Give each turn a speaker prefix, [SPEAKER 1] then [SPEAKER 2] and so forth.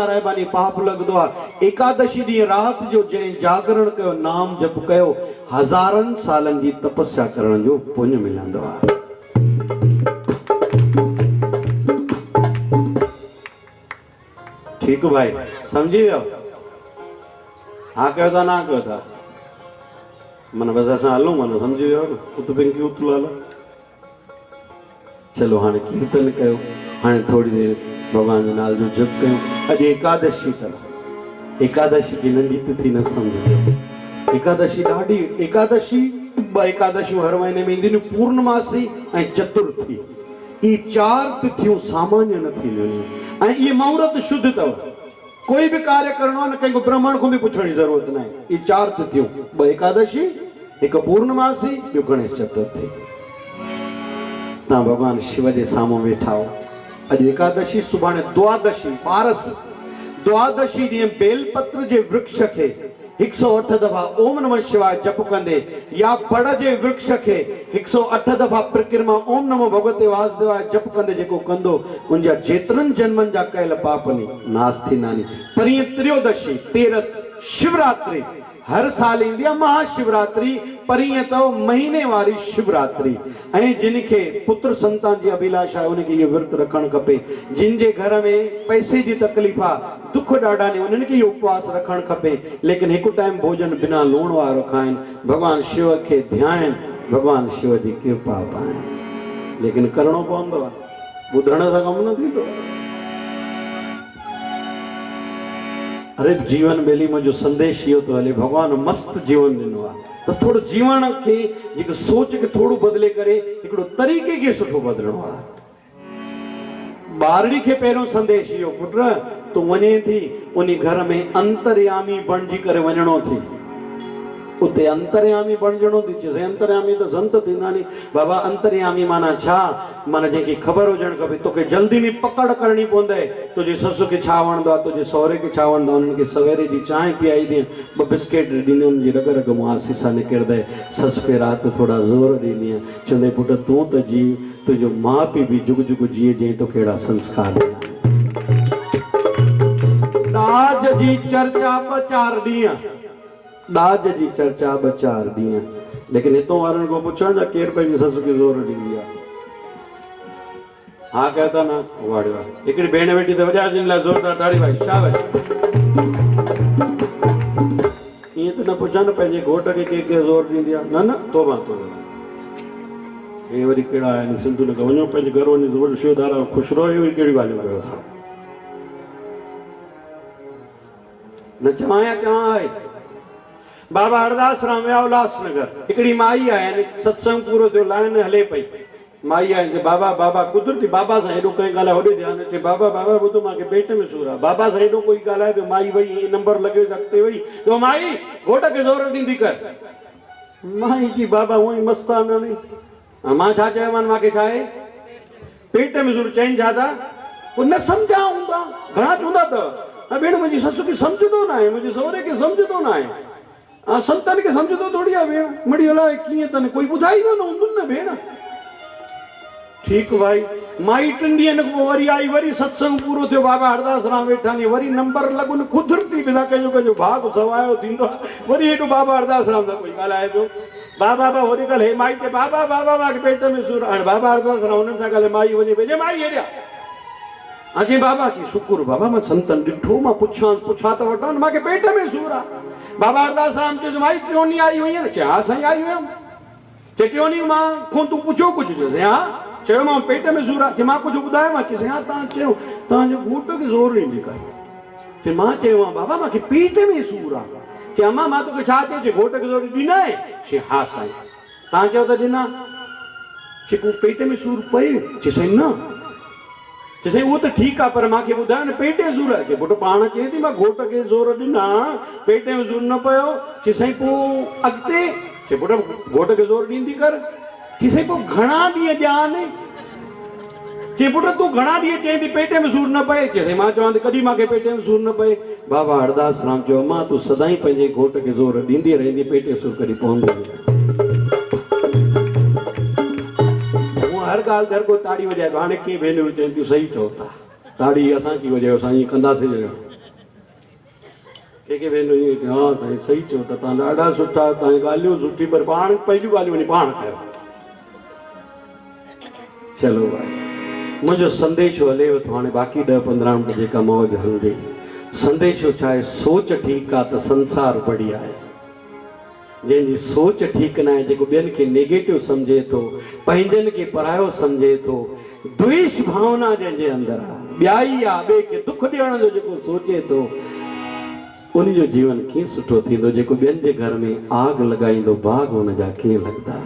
[SPEAKER 1] रहबानी पाप लगदो आ। एकादशी दी रात जो जे जागरण कयो नाम जप कयो हजारन सालन जी तपस्या करण जो पुण्य मिलंदो आ। ठीक भाई समझी वियो? हाँ कयो था ना कयो था मन बस असां हलूं मन समझी वियो न उत पिंकी उत लालो। चलो हाँ कीर्तन कयो हाँ थोड़ी देर भगवान के नाल जो जप कयो। अज एकादशी अथव एकादशी की नंढी तिथि न समझो। एकादशी ॾाढी एकादशी ब एकादशियूं हर महीने में ईंदियूं पूर्णमासी ऐं चतुर्थी ये चार तिथियों सामान्य न थींदियूं ऐं ये मुहूर्त शुद्ध अथव। कोई भी कार्य करणो आहे न कंहिंखो ब्राह्मण को भी पुछण जी जरूरत न आहे। ये चार तिथियों ब एकादशी एक पूर्णमासी ॿियो गणेश चतुर्थी। तव्हां भगवान शिव जे साम्हूं वेठा हो। अॼु एकादशी सुभाणे द्वादशी पारस द्वादशी ॾींहुं बेलपत्र जे वृक्ष खे 108 दफ़ा ओम नमः शिवाय जप कंदे या बड़ जे वृक्ष के 108 दफ़ा प्रक्रमा ओम नमो भगवते वासुदेवाय जप कंदे जेको कंदो उनजा जेतरन जन्मन जा कयल पापनी नाश थींदानी। परीं त्रयोदशी तेरस शिवरात्रि हर साल ईंदी आहे महाशिवरात्रि परीं तो महीने वारी शिवरात्रि ऐं जिनके पुत्र संतान की अभिलाषा है उनके ये व्रत रखण खपे। जिन जे घर में पैसे की तकलीफ आ दुख ॾाढा ने उनके ये उपवास रखण खपे। लेकिन एक टाइम भोजन बिना लूण वारो खाइन भगवान शिव के ध्यान भगवान शिव की कृपा पाए। लेकिन करणो पवंदो आहे ॿुधण सां कम न थींदो। अरे जीवन बेली में जो संदेश इहो तो हले भगवान मस्त जीवन दिनो आ। बस थोड़ो जीवन के जेको सोच के थोड़ो बदले करे हिकिड़ो तरीके के सुठो बदलणो आ। ॿारड़ी के पहिरों संदेश इहो पुट तू वञे थी उन घर में अंतर्यामी बणजी करे वञणो थी। उते अंतर्यामी बणजणो थी चइसे अंतर्यामी तो संत थींदा नी बाबा। अंतर्यामी माना छा माना जंहिंखे ख़बर हुजण खपे तोखे जल्दी में पकड़ करणी पवंदे। तुझे ससु खे छा वणंदो आहे तुझे सहुरे खे छा वणंदो आहे उन्हनि खे सवेरे जी चांहि पीआई ॾे ॿ बिस्किट ॾींदे उनजी रग रग मां आसीसा निकिरंदे। ससु खे राति थोड़ा ज़ोर ॾींदी चवंदे पुट तूं त जीव तुंहिंजो माउ पीउ बि जुग जुग जीए जंहिं तोखे अहिड़ा संस्कार ॾाज जी चर्चा ॿ चार ॾींहं दाज जी चर्चा ॿ चार ॾींहं। लेकिन हितों वारनि को पुछण जा केरु पंहिंजी ससु खे ज़ोर ॾींदी आहे। हाँ कहता ना वाड़े वाह हिकिड़ी भेण वेठी त वॼाए जिन लाइ ज़ोरदार ताड़ी भाई शाबाश। ईअं त न पुछां न पंहिंजे घोट खे के ज़ोर ॾींदी आहे न न तोबा तोबा। हे वरी कहिड़ा आहिनि सिंधु न वञो पंहिंजे घर वञी शिवधारा ख़ुशि रहो इहो कहिड़ी ॻाल्हियूं कयो था। न चवां या चवां आहे बाबा हरदास राम विया उल्हासनगर हिकिड़ी माई आहिनि सत्संग पूरो थियो लाइन हले पई। माई आहिनि बाबा बाबा कुदरती बाबा सां हेॾो कंहिं ॻाल्हि होॾे ध्यानु अचे बाबा बाबा ॿुधो मूंखे पेट में सूर आहे। बाबा सां हेॾो कोई ॻाल्हाए पियो माई वई ईअं नंबर लॻियो अॻिते वई तो माई घोट खे ज़ोर ॾींदी कर। माई जी बाबा हूअं ई मस्ताना नी मां छा चयोमांनि मूंखे छा आहे पेट में सूर चइनि छा था पोइ न सम्झा हूंदा घणा चवंदा अथव भेण मुंहिंजी ससु खे सम्झंदो न आहे मुंहिंजे सहुरे खे सम्झंदो न आहे। संतन के समझो थोड़ी आ भेण मड़ी हला कीअं तने कोई ॿुधाईंदो न हूंदुनि न भेण। ठीक भाई माई 3 ॾींहंनि खां पोइ वरी आई वरी सत्संग पूरो थियो बाबा हरदास राम वेठा नी वरी नंबर लॻुनि खुदरती बिना कंहिंजो भाग सवायो थींदो आहे। वरी हेॾो बाबा हरदास राम सां कोई ॻाल्हाए पियो बाबा बाबा वरी ॻाल्हि हे माई चए बाबा बाबा मूंखे पेट में सूर हाणे बाबा हरदास राम हुननि सां ॻाल्हाए माई वञे पई माई हेॾिया अचे बाबा की शुक्र बाबा मैं संतन ॾिठो मां पुछा तो वठां मूंखे पेट में सूर आहे। बाबा हरदास राम चयो माई टियोनी आई हुई न चयो हा साईं आई हुयमि चए टियोनी मां खां तूं पुछो कुझु चयोसि हा चयो मां पेट में सूर आहे मां कुझु ॿुधायो मां चयोसि हा तव्हां चयो तव्हांजो घोट खे ज़ोर ॾींदी कर। चए मां चयो बाबा मूंखे पेट में सूर आहे। चए अम्मा मां तोखे छा चयो चए घोट खे ज़ोर ॾिना आहे। चए हा साईं तव्हां चयो त ॾिना। चए पोइ पेट में सूर पए। चए साईं न चए उहो त ठीकु आहे पर मूंखे ॿुधायो न पेट में सूर आहे। पुटु पाण चए थी मां घोट खे ज़ोर ॾिना पेट में सूर न पियो। चए साईं पोइ अॻिते चए पुटु घोट खे ज़ोर ॾींदी कर। चए साईं पोइ घणा ॾींहं ॾियानि। चए पुटु तूं घणा ॾींहं चए थी पेट में सूर न पए। चए साईं मां चवां थी कॾहिं मूंखे पेट में सूर न पए। बाबा हरदास राम चयो अम्मा तूं सदाईं पंहिंजे घोट खे ज़ोर ॾींदी रहंदी पेट में सूर कॾहिं पवंदो। हर ॻाल्हि दर को ताड़ी वॼाए हाणे के भेनरूं चवनि थियूं सही चओ था ताड़ी असांजी वॼायो असां ईअं कंदासीं। के भेनू ईअं हाँ साईं सही चओ त तव्हां ॾाढा सुठा तव्हांजी ॻाल्हियूं सुठी पर पाण पंहिंजूं ॻाल्हियूं वञी पाण कयो। चलो भाई मुंहिंजो संदेशो हलेव थो हाणे बाक़ी 10-15 मिंट जेका मौज हलंदी। संदेशो छा आहे सोच ठीकु आहे त संसार बढ़िया आहे। जंहिंजी सोच ठीकु न आहे जेको ॿियनि खे नेगेटिव सम्झे थो पंहिंजनि खे परायो सम्झे थो द्वेष भावना जंहिंजे अंदरि आहे ॿियाई आहे ॿिए खे दुख ॾियण जो जेको सोचे थो उन जो जीवन कीअं सुठो थींदो। जेको ॿियनि जे घर में आग लॻाईंदो बाग हुन जा कीअं लॻंदा।